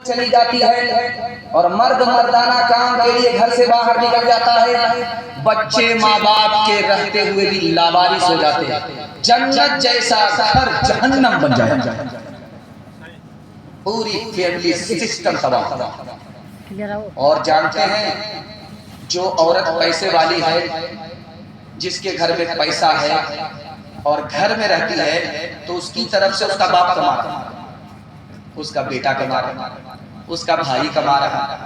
चली जाती है और मर्द मर्दाना काम के लिए घर से बाहर निकल जाता है। बच्चे माँ बाप के रहते हुए भी लावारिस हो जाते हैं। जन्नत जैसा घर जहन्नम बन जाए, पूरी फैमिली सिस्टम तबाह। और जानते हैं, जो औरत पैसे वाली है, जिसके घर में पैसा है और घर में रहती है, तो उसकी तरफ से उसका बाप कमा रहा है, उसका बेटा कमा रहा है, उसका भाई कमा रहा है,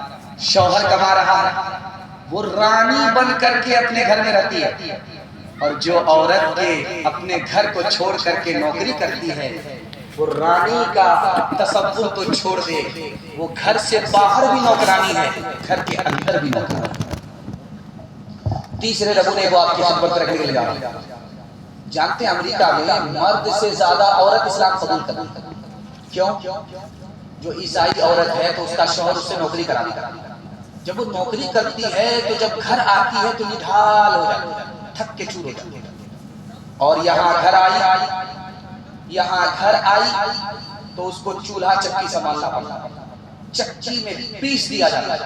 शौहर कमा रहा है, वो रानी बन करके अपने घर में रहती है। और जो औरत के अपने घर को छोड़ करके नौकरी करती है, वो रानी का तसव्वुर तो छोड़ दे, वो घर से बाहर भी नौकरानी है, घर के अंदर भी नौकरानी। तीसरे नमूने को आपकी खिदमत रखने के लिए जा रहा हूं। जानते हैं अमेरिका में मर्द से ज्यादा औरत इस्लाम कबूल करती है। क्यों? जो ईसाई औरत है तो उसका शौहर उससे नौकरी कराती है। जब वो नौकरी करती है तो जब घर आती है तो निढाल हो जाती है, थक के चूर हो जाती है। और यहाँ घर आई तो उसको चूल्हा चक्की संभालना पड़ता, चक्की में पीस दिया जाता है।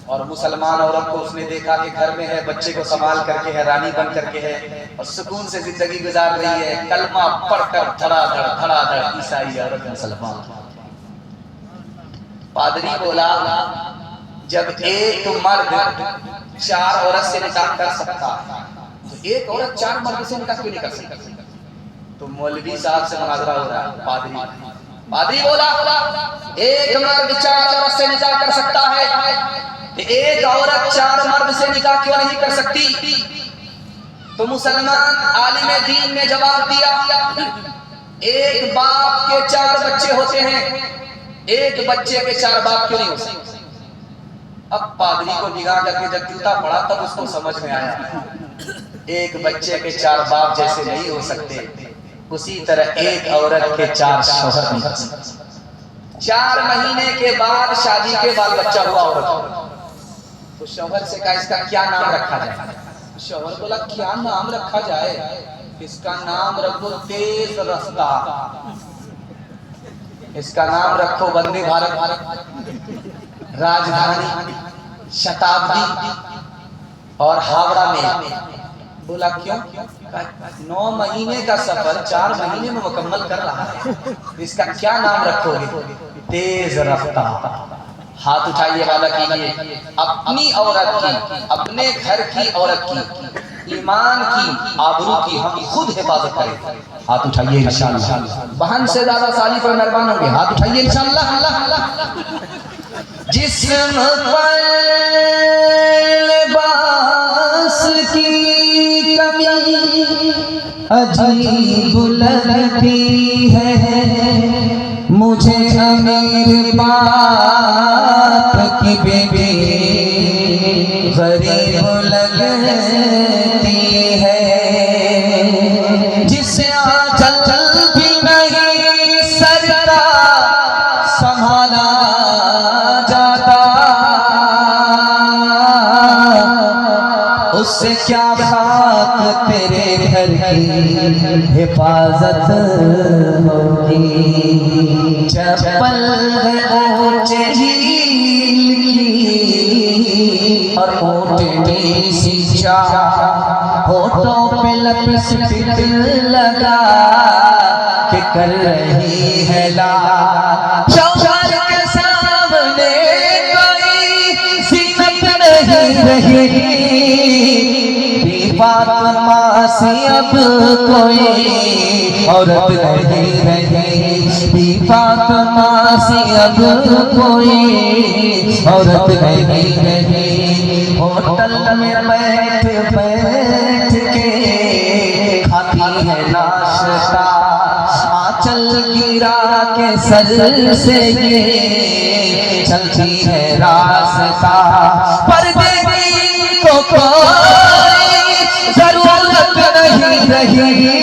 और मुसलमान औरत को उसने देखा कि घर में है, बच्चे को संभाल करके है, रानी बन करके है और सुकून से जिंदगी गुजार रही है। कलमा पढ़कर धड़ाधड़ ईसाई औरत मुसलमान। पादरी बोला, जब एक मर्द 4 औरत से निकाह कर सकता है, तो एक औरत 4 मर्द से निकाह क्यों नहीं कर सकती? तो मौलवी साहब से मुनाजरा हो रहा है। पादरी बोला, एक मर्द 4 औरत से निकाह कर सकता है, एक औरत 4 मर्द से निकाह क्यों नहीं कर सकती? तो मुसलमान आलिम दीन ने जवाब दिया, एक बाप के 4 बच्चे होते हैं, एक बच्चे के 4 बाप क्यों नहीं हो सकते? अब पादरी को निगाह करके जब जूता पड़ा तब उसको समझ में आया, एक बच्चे के 4 बाप जैसे नहीं हो सकते, उसी तरह एक औरत के 4 शौहर नहीं हो सकते। 4 महीने के बाद शादी के बाल बच्चा हुआ औरत, तो शौहर से कहा इसका क्या नाम रखा जाए? शौहर बोला, क्या नाम रखा जाए? इसका नाम रखो तेज रफ्ता, इसका नाम रखो वंदे भारत, राजधानी, शताब्दी और हावड़ा में। बोला क्यों? 9 महीने का सफर 4 महीने में मुकम्मल कर रहा है, इसका क्या नाम रखोगे? तेज रफ्ता। हाथ उठाइए, वादा कीजिए अपनी औरत की, अपने घर की औरत की, ईमान की, आबरू की हम खुद हिफाजत करें। हाथ उठाइए इंशाअल्लाह। बहन से ज्यादा साली पर मेहरबान होंगे, हाथ उठाइए इंशाअल्लाह। जिस्म पर लिबास की कमी अजीब लगती है, मुझे अमीर बाप की बेटी गरीब लगती है, जिसे आंचल भी नहीं सरका संभाला जाता, उससे क्या खाक तेरे घर की हिफाजत होगी। चप्पल है ऊंचे हील की और ऊंटी सी चाह, होठों पे लिपस्टिक लगा के कर रही है ला, शौहर के सामने कोई जीनत नहीं रही, फातिमा से अब कोई औरत नहीं रही, फातिमा से अब कोई औरत नहीं रही। होटल में बैठ बैठ के खाती है नाश्ता, आंचल गिरा के सर से ये चलती है रास्ता, पर्दे को जरूरत नहीं रही,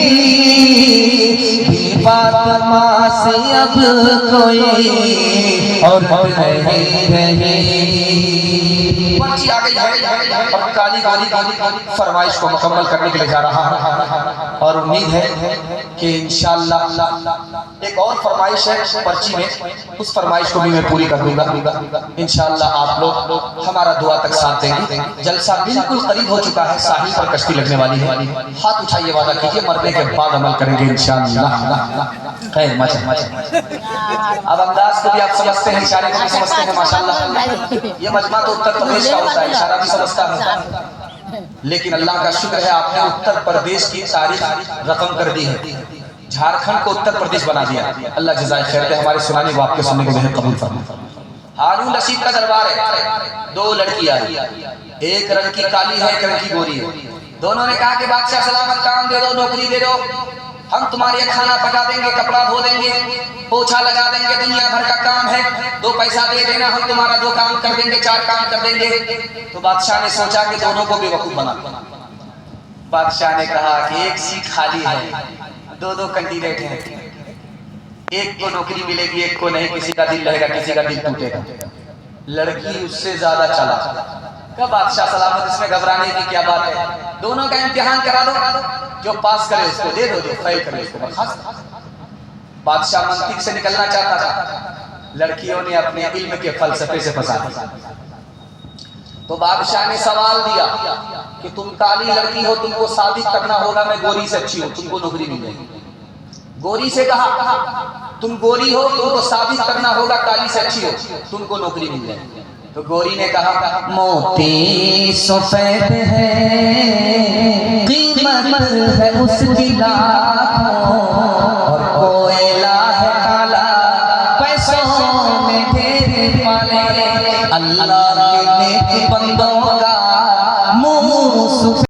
फातिमा से अब कोई और नहीं रही। पर्ची आ गई है और काली काली फरमाइश को मुकम्मल करने के लिए जा रहा है और उम्मीद है कि इंशाअल्लाह एक और फरमाइश है पर्ची में, उस फरमाइश को भी मैं पूरी कर दूंगा इंशाअल्लाह। आप लोग हमारा दुआ तक साथ देंगे। जलसा बिल्कुल करीब हो चुका है, साहिल पर कश्ती लगने वाली है। हाथ उठाइए, वादा कीजिए मरने के बाद अमल करेंगे इंशाअल्लाह। खैर अब अंदाज को भी आप समझते हैं, इशारे को भी समझते हैं माशाअल्लाह। ये मजमा तो उत्तर प्रदेश का होता है, इशारा भी समझता है, लेकिन अल्लाह का शुक्र है आपने उत्तर प्रदेश की तारीख रकम कर दी है, झारखंड को उत्तर प्रदेश बना दिया। अल्लाह जज़ाए खैर दे, हमारे सुनाने को आपके सुनने को बेहद कबूल फरमाए। हारून रशीद का दरबार है, दो लड़की आई, एक रंग की काली है, एक रंग की गोरी है। दोनों ने कहा कि बादशाह सलामत काम दे दो, नौकरी दे दो, हम तुम्हारे खाना पका देंगे, कपड़ा धो देंगे, पोछा लगा देंगे, दुनिया भर का काम है, 2 पैसा दे देना, हम तुम्हारा 2 काम कर देंगे, 4 काम कर देंगे। तो बादशाह ने सोचा कि दोनों को बेवकूफ बना। बादशाह ने कहा कि एक सीट खाली है, 2 कैंडिडेट हैं, एक को नौकरी मिलेगी, एक को नहीं, किसी का दिल रहेगा, किसी का दिल टूटेगा। लड़की उससे ज्यादा चला। कब बादशाह सलामत, इसमें घबराने की क्या बात है, दोनों का इम्तिहान करा दो, जो पास करे उसको दे दो, जो फेल करे उसको बर्खास्त। बादशाह मंतिक से निकलना चाहता था, लड़कियों ने अपने इल्म के फलसफे से फंसा। तो बादशाह ने सवाल दिया कि तुम काली लड़की हो, तुमको साबित करना होगा मैं गोरी से अच्छी हूँ, तुमको नौकरी मिल जाएगी। गोरी से कहा तुम गोरी हो, तुमको साबित करना होगा काली से अच्छी हो, तुमको नौकरी मिल जाएगी। तो गोरी ने कहा मोती सफेद है, कीमत है उसकी लाखों,